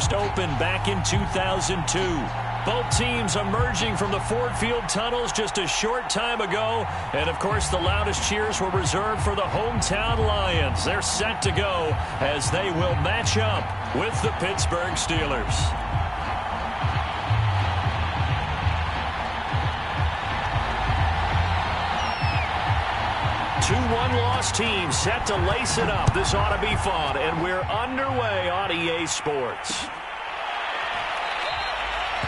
first opened back in 2002. Both teams emerging from the Ford Field tunnels just a short time ago. And, of course, the loudest cheers were reserved for the hometown Lions. They're set to go as they will match up with the Pittsburgh Steelers. 2-1 loss team set to lace it up. This ought to be fun, and we're underway on EA Sports.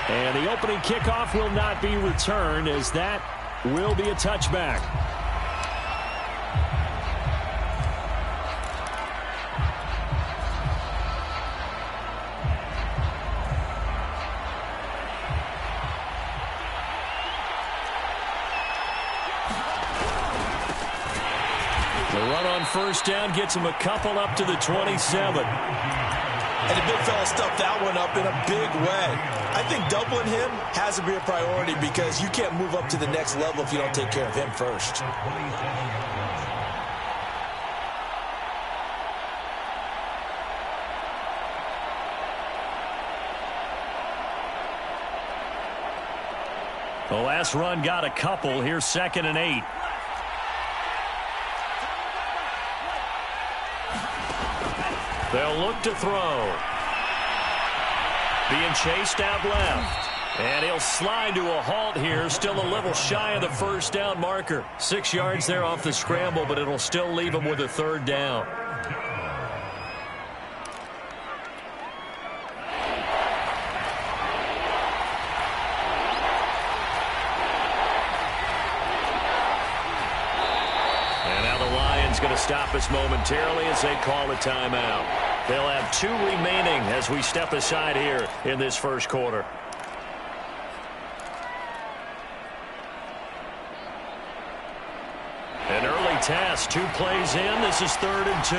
And the opening kickoff will not be returned, as that will be a touchback. The run on first down gets him a couple up to the 27. And the big fella stuffed that one up in a big way. I think doubling him has to be a priority because you can't move up to the next level if you don't take care of him first. The last run got a couple. Here's 2nd and 8. They'll look to throw. Being chased out left. And he'll slide to a halt here. Still a little shy of the first down marker. 6 yards there off the scramble, but it'll still leave him with a 3rd down. Going to stop us momentarily as they call a timeout. They'll have 2 remaining as we step aside here in this first quarter. An early task, 2 plays in. This is 3rd and 2.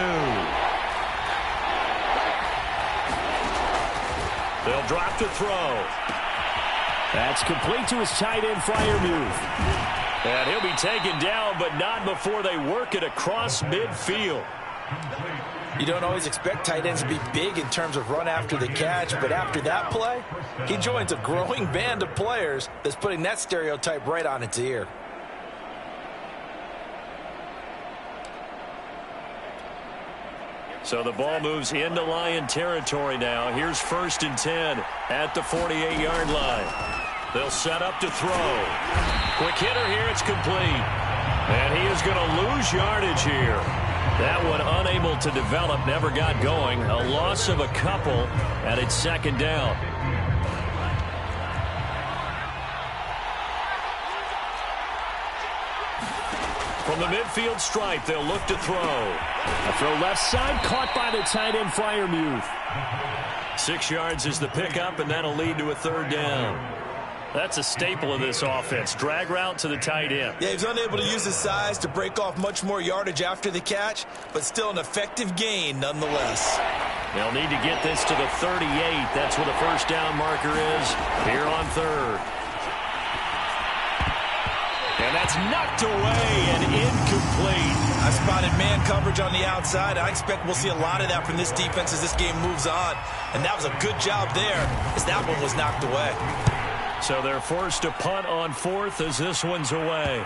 They'll drop to throw. That's complete to his tight end, Freiermuth. And he'll be taken down, but not before they work it across midfield. You don't always expect tight ends to be big in terms of run after the catch, but after that play, he joins a growing band of players that's putting that stereotype right on its ear. So the ball moves into Lion territory now. Here's 1st and 10 at the 48-yard line. They'll set up to throw. Quick hitter here, it's complete. And he is going to lose yardage here. That one unable to develop, never got going. A loss of a couple, and it's 2nd down. From the midfield stripe, they'll look to throw. A throw left side, caught by the tight end, Freiermuth. 6 yards is the pickup, and that'll lead to a 3rd down. That's a staple of this offense. Drag route to the tight end. Yeah, he's unable to use his size to break off much more yardage after the catch, but still an effective gain nonetheless. They'll need to get this to the 38. That's where the first down marker is here on 3rd. And that's knocked away and incomplete. I spotted man coverage on the outside. I expect we'll see a lot of that from this defense as this game moves on. And that was a good job there as that one was knocked away. So they're forced to punt on 4th as this one's away.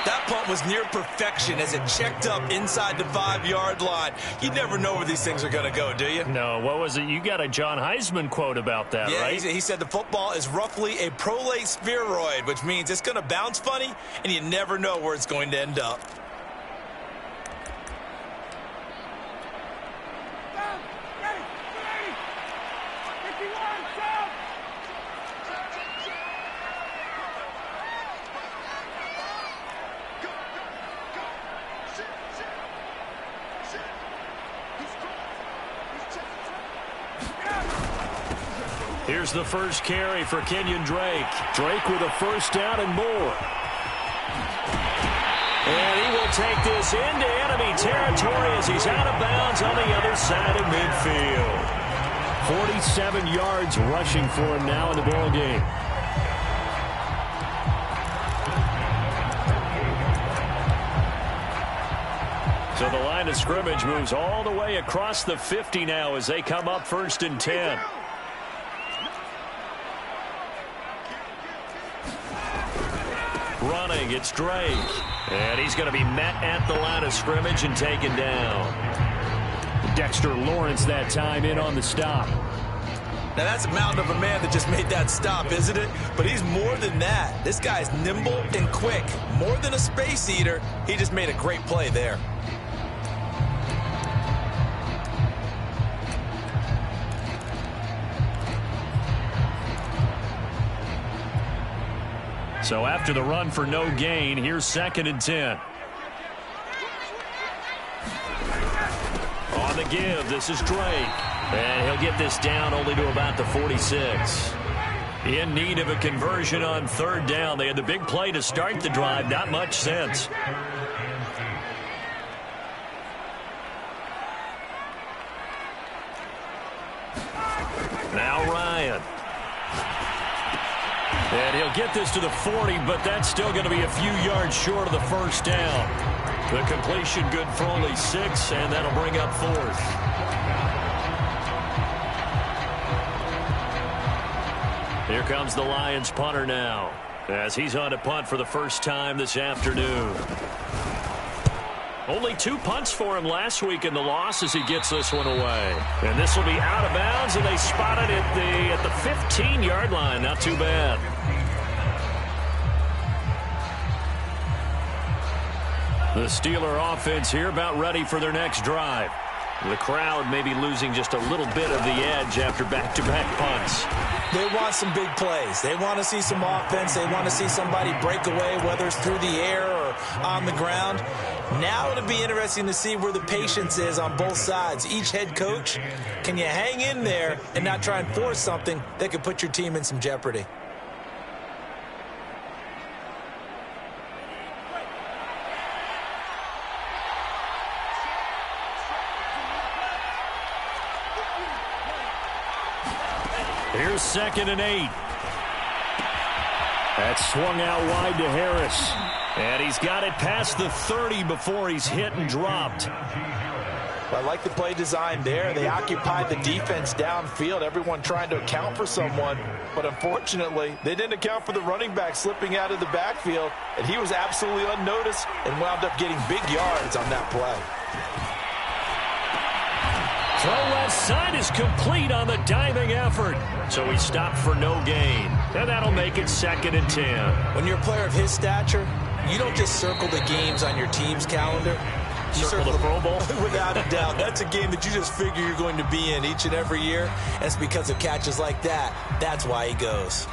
That punt was near perfection as it checked up inside the 5-yard line. You never know where these things are going to go, do you? No, what was it? You got a John Heisman quote about that, right? Yeah, he said the football is roughly a prolate spheroid, which means it's going to bounce funny, and you never know where it's going to end up. Here's the first carry for Kenyon Drake. Drake with a first down and more. And he will take this into enemy territory as he's out of bounds on the other side of midfield. 47 yards rushing for him now in the ball game. So the line of scrimmage moves all the way across the 50 now as they come up 1st and 10. Running, it's Drake. And he's going to be met at the line of scrimmage and taken down. Dexter Lawrence that time in on the stop. Now, that's a mountain of a man that just made that stop, isn't it? But he's more than that. This guy's nimble and quick. More than a space eater, he just made a great play there. So after the run for no gain, here's 2nd and 10. On the give, this is Drake. And he'll get this down only to about the 46. In need of a conversion on 3rd down. They had the big play to start the drive. Not much sense. Now Ryan. And he'll get this to the 40, but that's still going to be a few yards short of the 1st down. The completion good for only 6, and that'll bring up 4th. Here comes the Lions punter now, as he's on to punt for the first time this afternoon. Only 2 punts for him last week in the loss as he gets this one away. And this will be out of bounds, and they spot it at the 15-yard line. Not too bad. The Steeler offense here about ready for their next drive. The crowd may be losing just a little bit of the edge after back-to-back punts. They want some big plays. They want to see some offense. They want to see somebody break away, whether it's through the air or on the ground. Now it'll be interesting to see where the patience is on both sides. Each head coach, can you hang in there and not try and force something that could put your team in some jeopardy? Here's 2nd and 8. That's swung out wide to Harris. And he's got it past the 30 before he's hit and dropped. I like the play design there. They occupied the defense downfield, everyone trying to account for someone. But unfortunately, they didn't account for the running back slipping out of the backfield. And he was absolutely unnoticed and wound up getting big yards on that play. Throw left side is complete on the diving effort. So he stopped for no gain. And that'll make it 2nd and 10. When you're a player of his stature, you don't just circle the games on your team's calendar. You circle the Pro Bowl? Without a doubt. That's a game that you just figure you're going to be in each and every year. And it's because of catches like that. That's why he goes.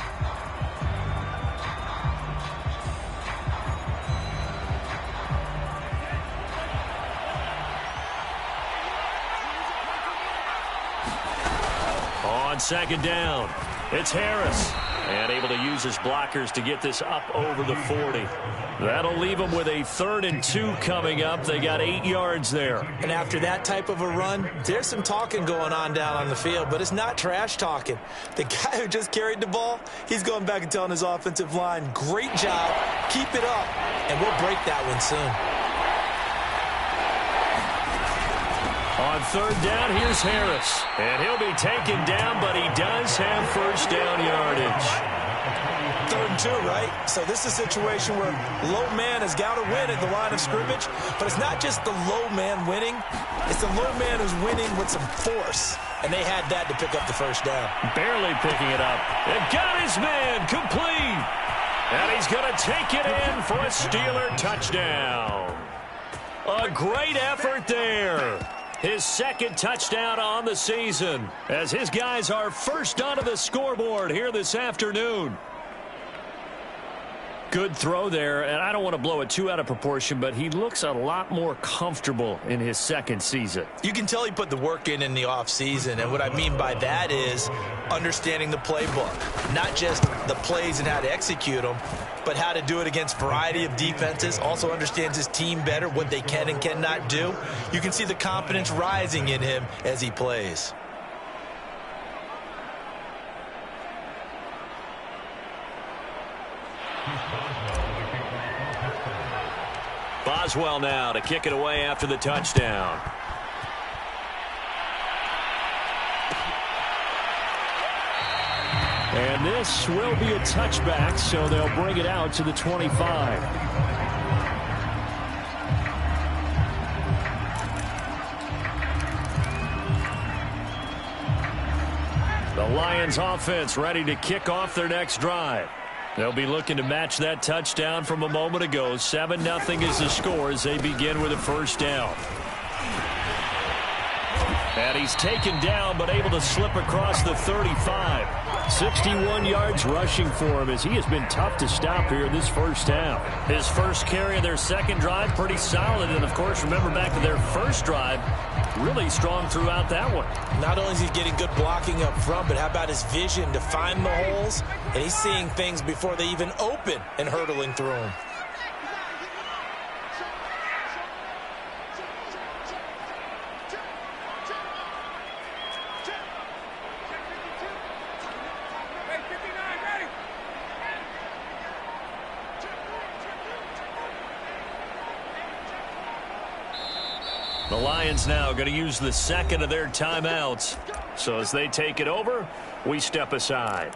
On 2nd down, it's Harris. And able to use his blockers to get this up over the 40. That'll leave them with a 3rd and 2 coming up. They got 8 yards there. And after that type of a run, there's some talking going on down on the field, but it's not trash talking. The guy who just carried the ball, he's going back and telling his offensive line, great job, keep it up, and we'll break that one soon. On 3rd down, here's Harris. And he'll be taken down, but he does have 1st down yardage. 3rd and 2, right? So this is a situation where low man has got to win at the line of scrimmage. But it's not just the low man winning. It's the low man who's winning with some force. And they had that to pick up the 1st down. Barely picking it up. And got his man complete. And he's going to take it in for a Steeler touchdown. A great effort there. His 2nd touchdown on the season as his guys are first onto the scoreboard here this afternoon. Good throw there, and I don't want to blow it too out of proportion, but he looks a lot more comfortable in his 2nd season. You can tell he put the work in the offseason, and what I mean by that is understanding the playbook. Not just the plays and how to execute them, but how to do it against a variety of defenses. Also understands his team better, what they can and cannot do. You can see the confidence rising in him as he plays. Boswell now to kick it away after the touchdown. And this will be a touchback, so they'll bring it out to the 25. The Lions offense ready to kick off their next drive. They'll be looking to match that touchdown from a moment ago. 7-0 is the score as they begin with a first down. And he's taken down but able to slip across the 35. 61 yards rushing for him as he has been tough to stop here in this first half. His first carry of their second drive, pretty solid. And, of course, remember back to their first drive, really strong throughout that one. Not only is he getting good blocking up front, but how about his vision to find the holes? And he's seeing things before they even open and hurtling through them. The Lions now going to use the second of their timeouts. So as they take it over, we step aside.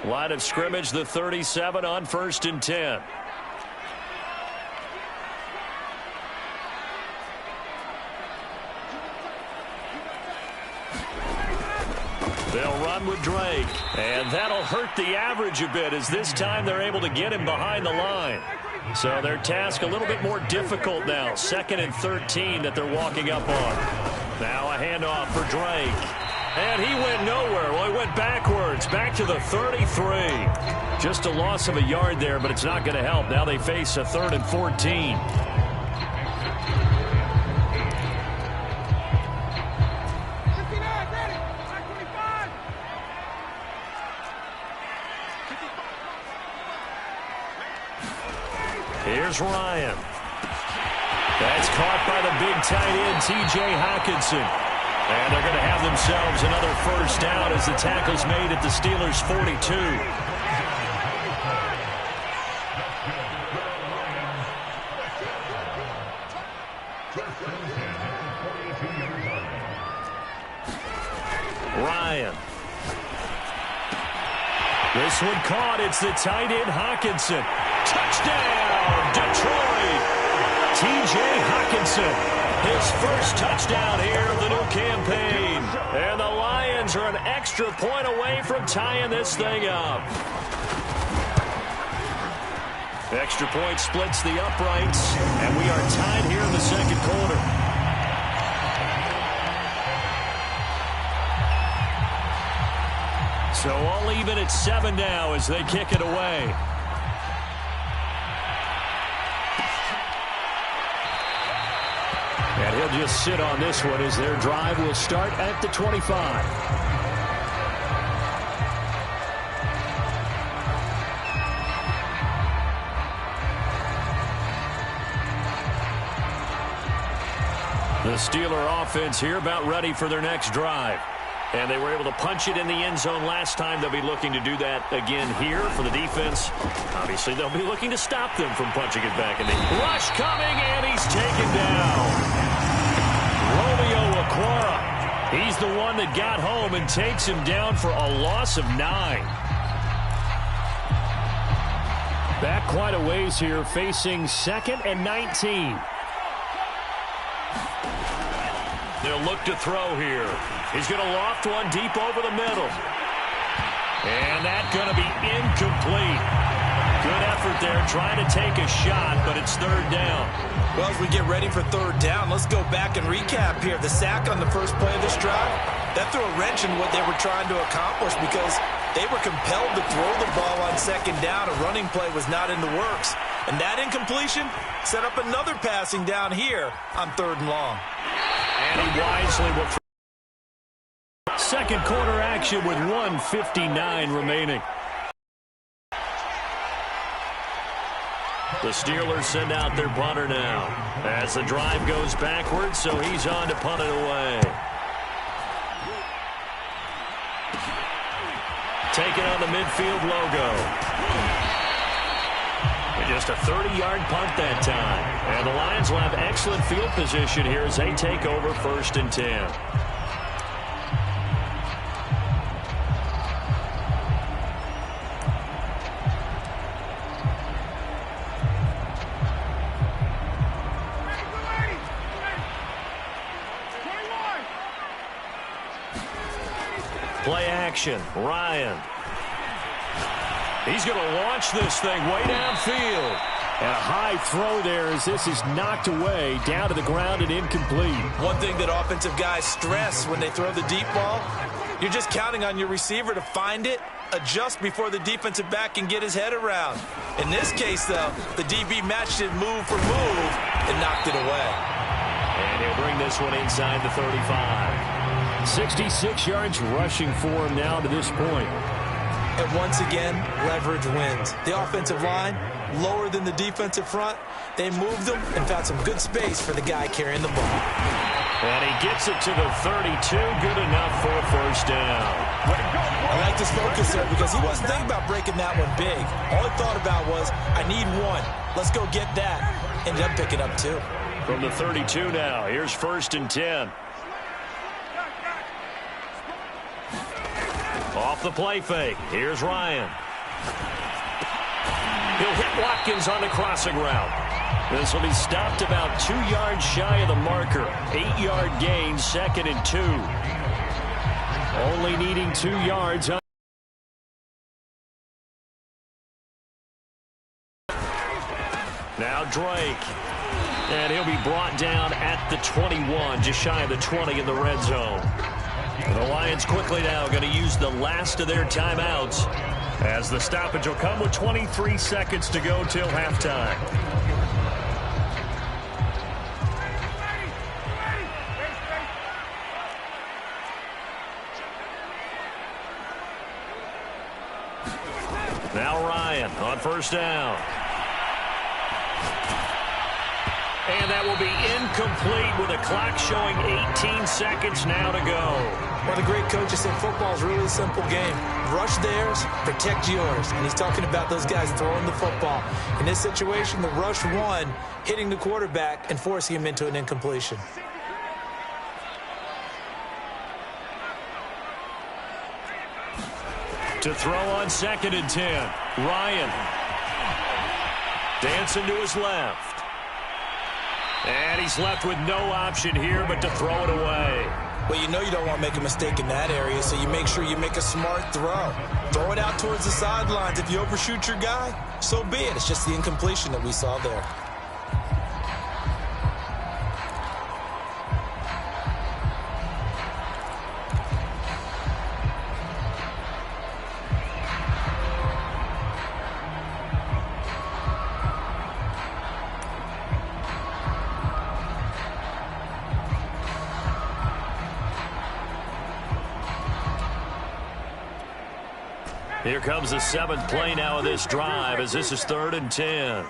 Line of scrimmage, the 37 on 1st and 10. They'll run with Drake, and that'll hurt the average a bit as this time they're able to get him behind the line. So their task a little bit more difficult now. 2nd and 13 that they're walking up on. Now a handoff for Drake. And he went nowhere. Well, he went backwards, back to the 33. Just a loss of a yard there, but it's not going to help. Now they face a 3rd and 14. Here's Ryan. That's caught by the big tight end, T.J. Hockenson. And they're going to have themselves another first down as the tackle's made at the Steelers' 42. Ryan. This one caught. It's the tight end, Hockenson. Touchdown, Detroit. T.J. Hockenson. His first touchdown here of the new campaign. And the Lions are an extra point away from tying this thing up. Extra point splits the uprights, and we are tied here in the second quarter. So all even at 7 now as they kick it away. And he'll just sit on this one as their drive will start at the 25. The Steeler offense here about ready for their next drive. And they were able to punch it in the end zone last time. They'll be looking to do that again here for the defense. Obviously, they'll be looking to stop them from punching it back in the rush coming, and he's taken down. Romeo Okwara. He's the one that got home and takes him down for a loss of 9. Back quite a ways here, facing 2nd and 19. They'll look to throw here. He's going to loft one deep over the middle. And that's going to be incomplete. Good effort there trying to take a shot, but it's 3rd down. Well, as we get ready for 3rd down, let's go back and recap here. The sack on the first play of this drive, that threw a wrench in what they were trying to accomplish because they were compelled to throw the ball on 2nd down. A running play was not in the works. And that incompletion set up another passing down here on 3rd and long. And he wisely will. Second quarter action with 1:59 remaining. The Steelers send out their punter now as the drive goes backwards, so he's on to punt it away. Taking on the midfield logo. Just a 30-yard punt that time. And the Lions will have excellent field position here as they take over 1st and 10. Play action. Ryan. He's going to launch this thing way downfield. And a high throw there as this is knocked away down to the ground and incomplete. One thing that offensive guys stress when they throw the deep ball, you're just counting on your receiver to find it, adjust before the defensive back can get his head around. In this case, though, the DB matched it move for move and knocked it away. And he'll bring this one inside the 35. 66 yards rushing for him now to this point. And once again, leverage wins. The offensive line, lower than the defensive front. They moved them and found some good space for the guy carrying the ball. And he gets it to the 32. Good enough for a first down. I like this focus there because he wasn't thinking about breaking that one big. All he thought about was, I need one. Let's go get that. Ended up picking up 2. From the 32 now, here's 1st and 10. Off the play fake. Here's Ryan. He'll hit Watkins on the crossing route. This will be stopped about 2 yards shy of the marker. 8-yard gain, 2nd and 2. Only needing 2 yards. Now Drake. And he'll be brought down at the 21, just shy of the 20 in the red zone. And the Lions quickly now going to use the last of their timeouts as the stoppage will come with 23 seconds to go till halftime. Now Ryan on 1st down. And that will be incomplete with a clock showing 18 seconds now to go. One of the great coaches said football is really a simple game. Rush theirs, protect yours. And he's talking about those guys throwing the football. In this situation, the rush one, hitting the quarterback and forcing him into an incompletion. To throw on 2nd and 10. Ryan. Dancing to his left. And he's left with no option here but to throw it away. Well, you know you don't want to make a mistake in that area, so you make sure you make a smart throw. Throw it out towards the sidelines. If you overshoot your guy, so be it. It's just the incompletion that we saw there. Here comes the 7th play now of this drive as this is 3rd and 10.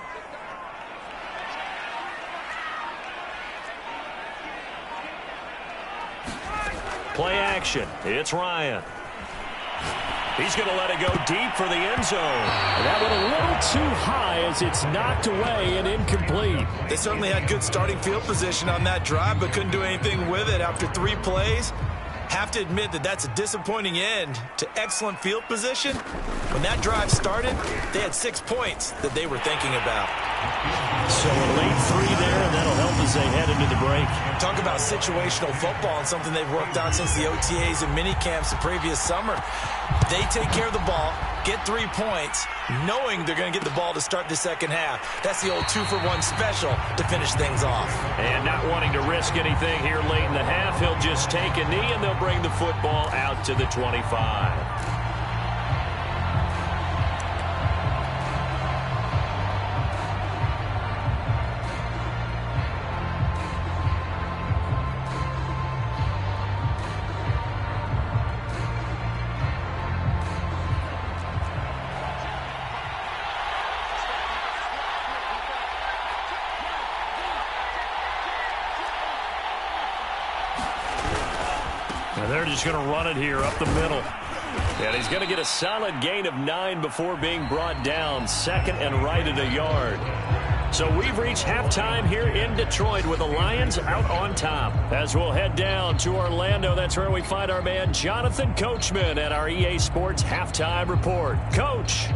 Play action. It's Ryan. He's going to let it go deep for the end zone. And that went a little too high as it's knocked away and incomplete. They certainly had good starting field position on that drive, but couldn't do anything with it after 3 plays. Have to admit that that's a disappointing end to excellent field position. When that drive started, they had 6 points that they were thinking about. So a late 3 there, and that'll help as they head into the break. Talk about situational football and something they've worked on since the OTAs and mini camps the previous summer. They take care of the ball, get 3 points, knowing they're going to get the ball to start the second half. That's the old 2-for-1 special to finish things off. And not wanting to risk anything here late in the half, he'll just take a knee and they'll bring the football out to the 25. And they're just going to run it here up the middle. And he's going to get a solid gain of 9 before being brought down. Second and right at a yard. So we've reached halftime here in Detroit with the Lions out on top. As we'll head down to Orlando, that's where we find our man Jonathan Coachman at our EA Sports Halftime Report. Coach.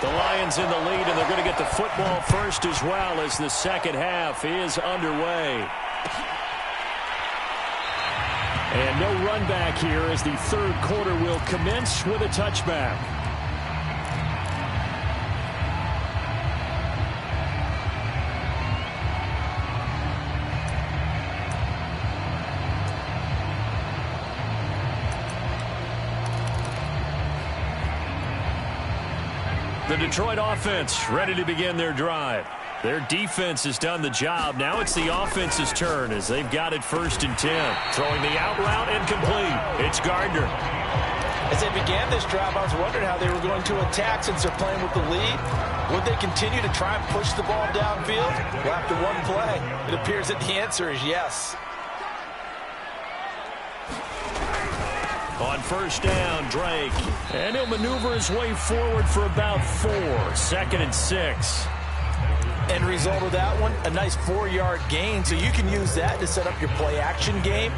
The Lions in the lead, and they're going to get the football first as well as the second half is underway. And no run back here as the third quarter will commence with a touchback. The Detroit offense ready to begin their drive. Their defense has done the job. Now it's the offense's turn as they've got it 1st and 10. Throwing the out route incomplete. It's Gardner. As they began this drive, I was wondering how they were going to attack since they're playing with the lead. Would they continue to try and push the ball downfield? Well, after one play, it appears that the answer is yes. On 1st down, Drake. And he'll maneuver his way forward for about 4. 2nd and 6. End result of that one, a nice 4-yard gain. So you can use that to set up your play-action game,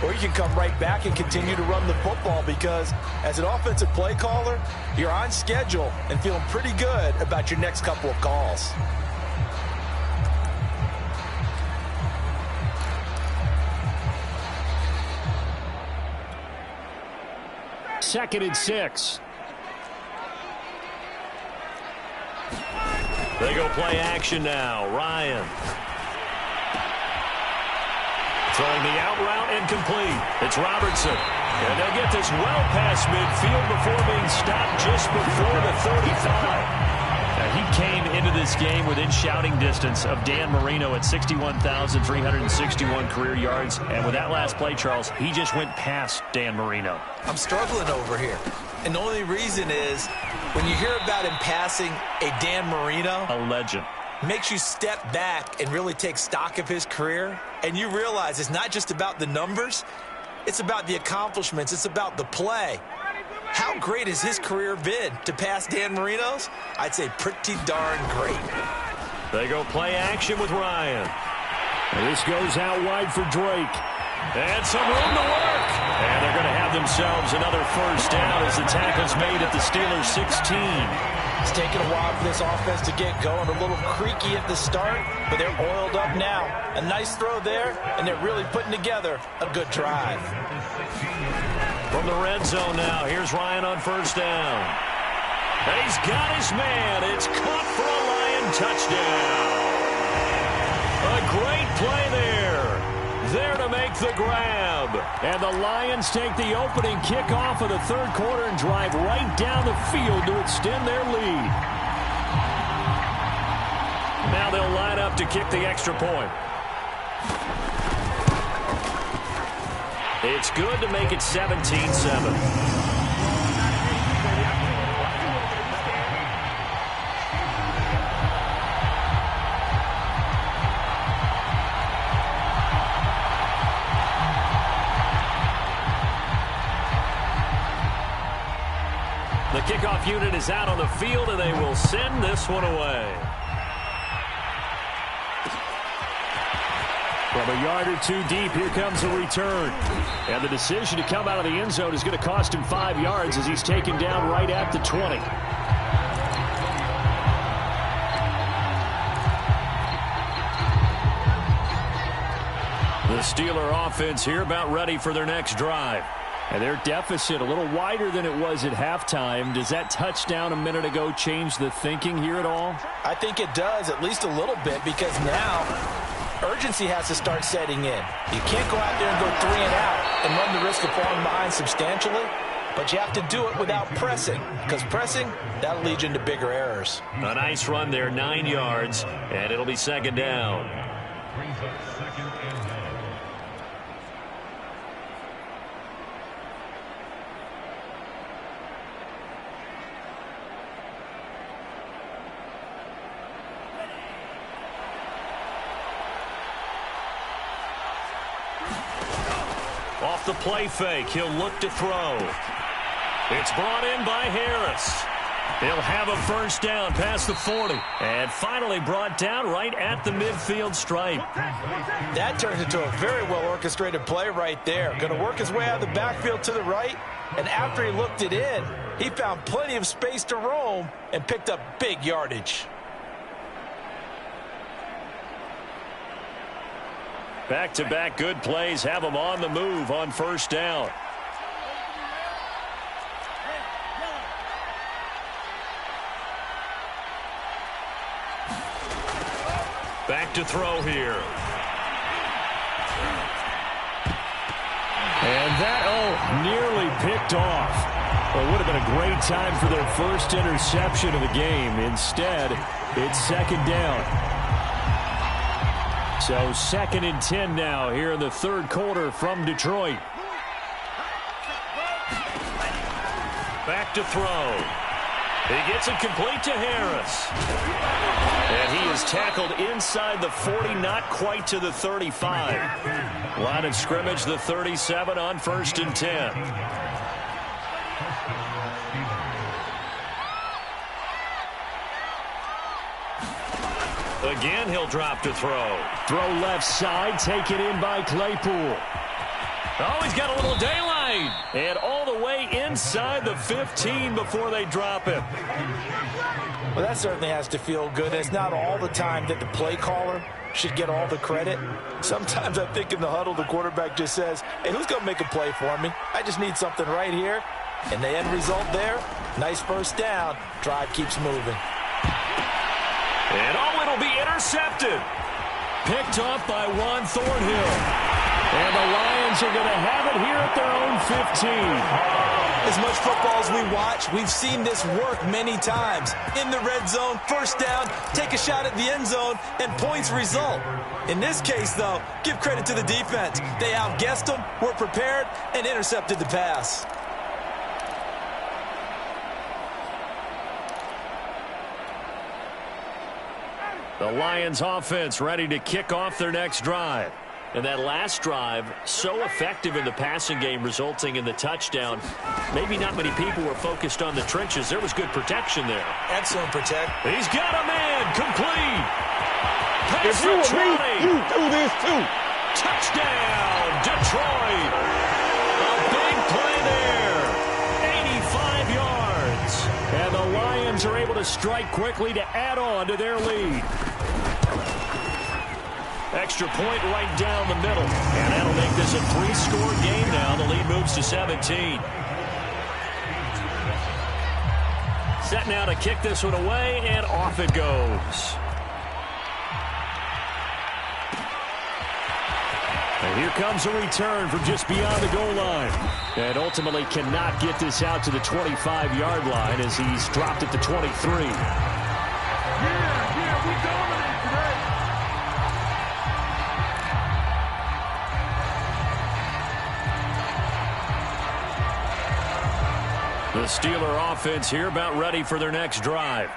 or you can come right back and continue to run the football because as an offensive play caller, you're on schedule and feeling pretty good about your next couple of calls. Second and 6. They go play action now. Ryan. Throwing the out route incomplete. It's Robertson. And they'll get this well past midfield before being stopped just before the 35. Now, he came into this game within shouting distance of Dan Marino at 61,361 career yards. And with that last play, Charles, he just went past Dan Marino. I'm struggling over here. And the only reason is when you hear about him passing a Dan Marino, a legend, makes you step back and really take stock of his career. And you realize it's not just about the numbers. It's about the accomplishments. It's about the play. How great has his career been? To pass Dan Marino's? I'd say pretty darn great. They go play action with Ryan. And this goes out wide for Drake. And some room to work. And they're going to have themselves another 1st down as the tackle's made at the Steelers' 16. It's taken a while for this offense to get going. A little creaky at the start, but they're oiled up now. A nice throw there, and they're really putting together a good drive. From the red zone now, here's Ryan on 1st down. And he's got his man. It's caught for a Lion touchdown. A great play there. There to make the grab. And the Lions take the opening kickoff of the third quarter and drive right down the field to extend their lead. Now they'll line up to kick the extra point. It's good to make it 17-7. The kickoff unit is out on the field, and they will send this one away. From a yard or 2 deep, here comes a return. And the decision to come out of the end zone is going to cost him 5 yards as he's taken down right at the 20. The Steeler offense here about ready for their next drive. And their deficit a little wider than it was at halftime. Does that touchdown a minute ago change the thinking here at all? I think it does, at least a little bit, because now urgency has to start setting in. You can't go out there and go 3 and out and run the risk of falling behind substantially, but you have to do it without pressing, because pressing, that'll lead you into bigger errors. A nice run there, 9 yards, and it'll be 2nd down. the play fake. He'll look to throw. It's brought in by Harris. He'll have a first down past the 40. And finally brought down right at the midfield stripe. That turns into a very well-orchestrated play right there. Going to work his way out of the backfield to the right. And after he looked it in, he found plenty of space to roam and picked up big yardage. Back-to-back good plays have him on the move on first down. Back to throw here. And that, nearly picked off. Well, it would have been a great time for their first interception of the game. Instead, it's second down. So 2nd and 10 now here in the third quarter from Detroit. Back to throw. He gets it complete to Harris. And he is tackled inside the 40, not quite to the 35. Line of scrimmage, the 37 on 1st and 10. Again, he'll drop to throw. Throw left side, taken in by Claypool. Oh, he's got a little daylight. And all the way inside the 15 before they drop him. Well, that certainly has to feel good. It's not all the time that the play caller should get all the credit. Sometimes I think in the huddle, the quarterback just says, hey, who's going to make a play for me? I just need something right here. And the end result there, nice first down. Drive keeps moving. And it'll be intercepted. Picked off by Juan Thornhill. And the Lions are going to have it here at their own 15. As much football as we watch, we've seen this work many times. In the red zone, first down, take a shot at the end zone, and points result. In this case, though, give credit to the defense. They outguessed them, were prepared, and intercepted the pass. The Lions offense ready to kick off their next drive. And that last drive, so effective in the passing game, resulting in the touchdown. Maybe not many people were focused on the trenches. There was good protection there. Excellent protect. He's got a man complete. Pass if you for were me, you do this too. Touchdown, Detroit. A big play there. 85 yards. And the Lions are able to strike quickly to add on to their lead. Extra point right down the middle. And that'll make this a 3-score game now. The lead moves to 17. Set now to kick this one away, and off it goes. And here comes a return from just beyond the goal line. And ultimately cannot get this out to the 25-yard line as he's dropped at the 23. Yeah, we dominate today. The Steeler offense here about ready for their next drive.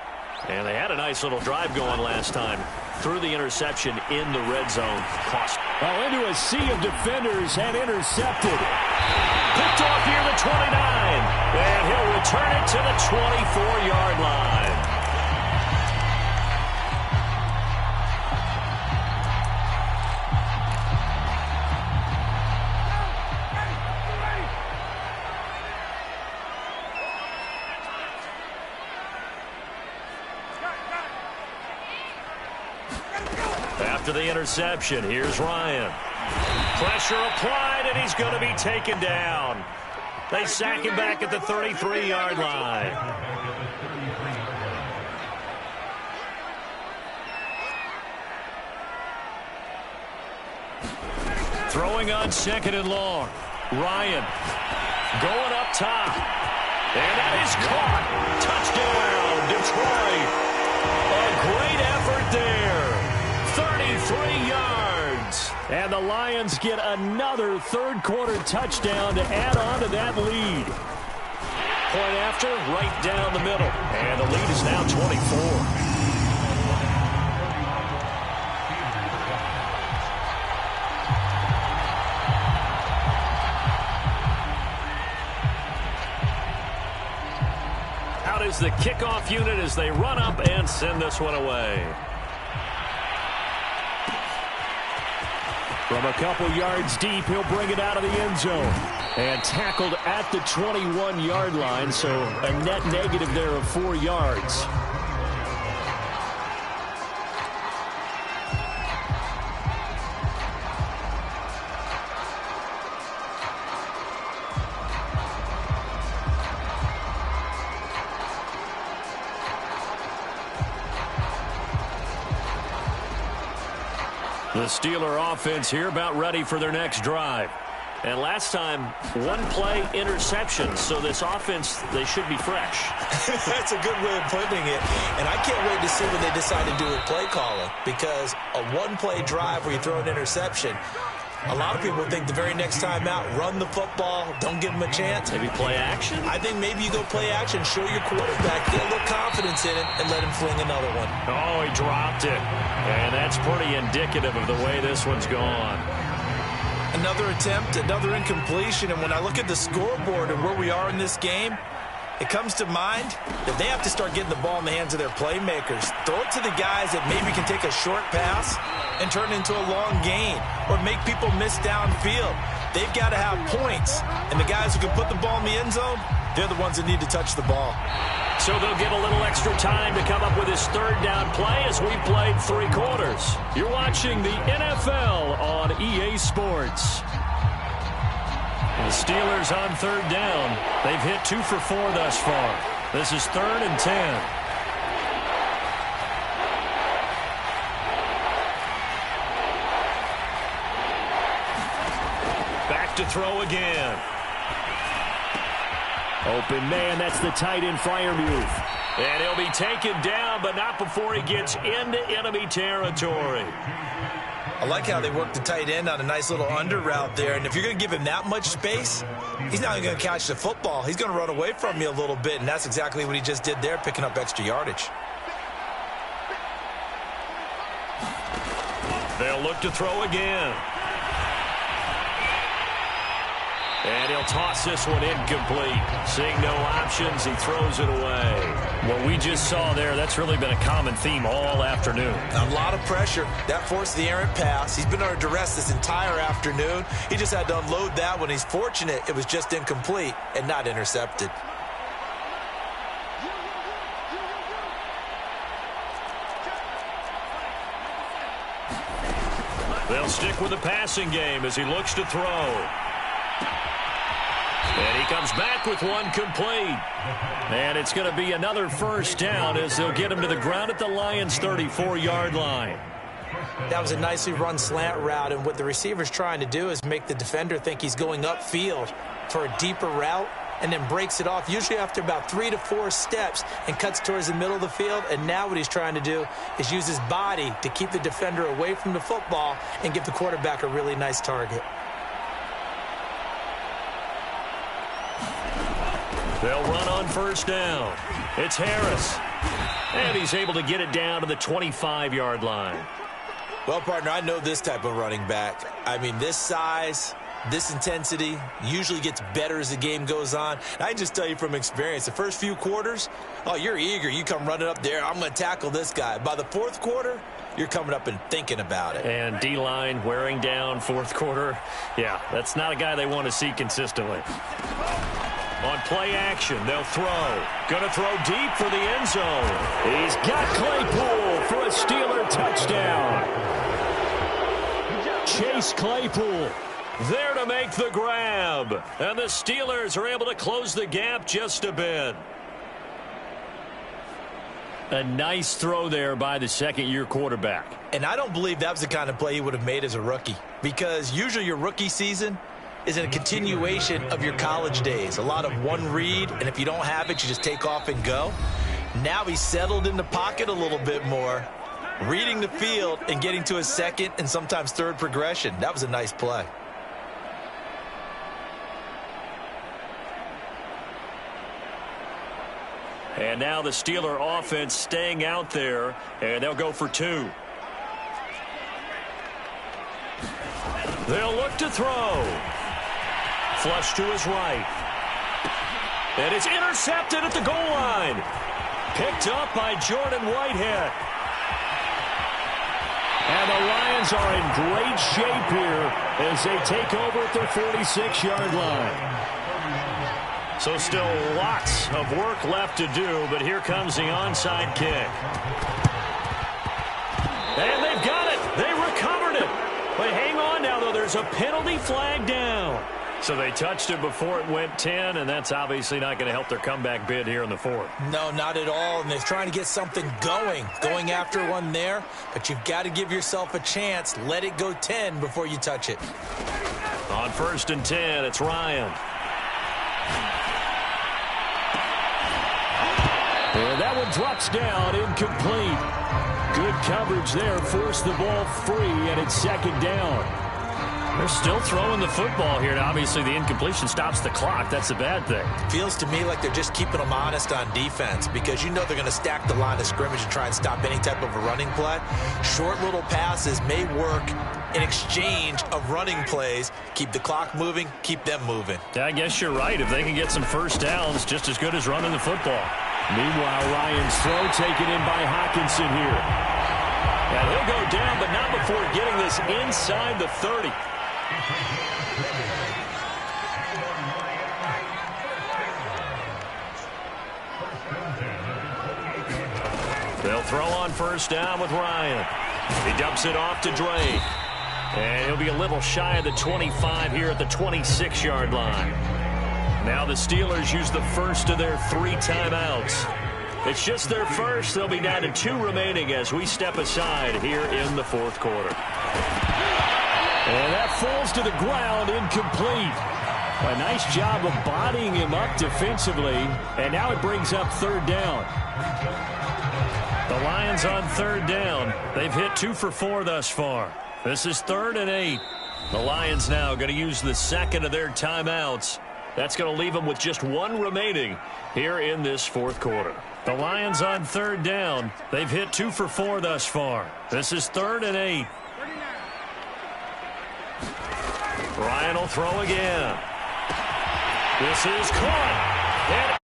And they had a nice little drive going last time. Through the interception in the red zone. Cost. Well, into a sea of defenders and intercepted. Picked off here the 29. And he'll return it to the 24-yard line. After the interception, here's Ryan. Pressure applied, and he's going to be taken down. They sack him back at the 33-yard line. Throwing on 2nd and long. Ryan going up top. And that is caught. Touchdown, Detroit. A great effort there. 33 yards. And the Lions get another third-quarter touchdown to add on to that lead. Point after, right down the middle. And the lead is now 24. out is the kickoff unit as they run up and send this one away. From a couple yards deep, he'll bring it out of the end zone. And tackled at the 21-yard line, so a net negative there of 4 yards. The Steeler offense here about ready for their next drive. And last time, one-play interception. So this offense, they should be fresh. That's a good way of putting it. And I can't wait to see what they decide to do with play calling. Because a one-play drive where you throw an interception, a lot of people think the very next time out, run the football, don't give them a chance. Maybe play action? I think maybe you go play action, show your quarterback, get a little confidence in it, and let him fling another one. Oh, he dropped it. And that's pretty indicative of the way this one's gone. Another attempt, another incompletion, and when I look at the scoreboard and where we are in this game, it comes to mind that they have to start getting the ball in the hands of their playmakers. Throw it to the guys that maybe can take a short pass and turn it into a long gain or make people miss downfield. They've got to have points, and the guys who can put the ball in the end zone, they're the ones that need to touch the ball. So they'll get a little extra time to come up with his third down play as we've played 3 quarters. You're watching the NFL on EA Sports. The Steelers on third down. They've hit 2 for 4 thus far. This is 3rd and 10. Back to throw again. Open man, that's the tight end Freiermuth. And he'll be taken down, but not before he gets into enemy territory. I like how they work the tight end on a nice little under route there. And if you're going to give him that much space, he's not going to catch the football. He's going to run away from you a little bit, and that's exactly what he just did there, picking up extra yardage. They'll look to throw again. And he'll toss this one incomplete. Seeing no options, he throws it away. What we just saw there, that's really been a common theme all afternoon. A lot of pressure. That forced the errant pass. He's been under duress this entire afternoon. He just had to unload that one. He's fortunate it was just incomplete and not intercepted. They'll stick with the passing game as he looks to throw. And he comes back with one complete. And it's going to be another first down as they'll get him to the ground at the Lions' 34-yard line. That was a nicely run slant route, and what the receiver's trying to do is make the defender think he's going upfield for a deeper route and then breaks it off, usually after about 3 to 4 steps, and cuts towards the middle of the field. And now what he's trying to do is use his body to keep the defender away from the football and give the quarterback a really nice target. They'll run on first down. It's Harris. And he's able to get it down to the 25-yard line. Well, partner, I know this type of running back. I mean, this size, this intensity usually gets better as the game goes on. And I can just tell you from experience, the first few quarters, oh, you're eager. You come running up there, I'm going to tackle this guy. By the 4th quarter, you're coming up and thinking about it. And D-line wearing down 4th quarter. Yeah, that's not a guy they want to see consistently. On play action, they'll throw. Going to throw deep for the end zone. He's got Claypool for a Steeler touchdown. Chase Claypool there to make the grab. And the Steelers are able to close the gap just a bit. A nice throw there by the second-year quarterback. And I don't believe that was the kind of play he would have made as a rookie, because usually your rookie season is a continuation of your college days. A lot of one read, and if you don't have it, you just take off and go. Now he's settled in the pocket a little bit more, reading the field and getting to his second and sometimes third progression. That was a nice play. And now the Steeler offense staying out there, and they'll go for 2. They'll look to throw. Flush to his right. And it's intercepted at the goal line. Picked up by Jordan Whitehead. And the Lions are in great shape here as they take over at their 46-yard line. So still lots of work left to do, but here comes the onside kick. And they've got it. They recovered it. But hang on now, though. There's a penalty flag down. So they touched it before it went 10, and that's obviously not going to help their comeback bid here in the fourth. No, not at all, and they're trying to get something going after one there, but you've got to give yourself a chance. Let it go 10 before you touch it. On 1st and 10, it's Ryan. And that one drops down, incomplete. Good coverage there, forced the ball free, and it's 2nd down. They're still throwing the football here, and obviously the incompletion stops the clock. That's a bad thing. Feels to me like they're just keeping them honest on defense because you know they're going to stack the line of scrimmage and try and stop any type of a running play. Short little passes may work in exchange of running plays. Keep the clock moving, keep them moving. Yeah, I guess you're right. If they can get some first downs, just as good as running the football. Meanwhile, Ryan's throw taken in by Hockenson here. And he'll go down, but not before getting this inside the 30. They'll throw on 1st down with Ryan. He dumps it off to Drake. And he'll be a little shy of the 25 here at the 26-yard line. Now the Steelers use the first of their 3 timeouts. It's just their first. They'll be down to 2 remaining as we step aside here in the 4th quarter. And that falls to the ground, incomplete. A nice job of bodying him up defensively, and now it brings up 3rd down. The Lions on 3rd down. They've hit 2 for 4 thus far. This is 3rd and 8. The Lions now going to use the 2nd of their timeouts. That's going to leave them with just 1 remaining here in this 4th quarter. The Lions on 3rd down. They've hit 2 for 4 thus far. This is 3rd and 8. Ryan will throw again. This is caught. And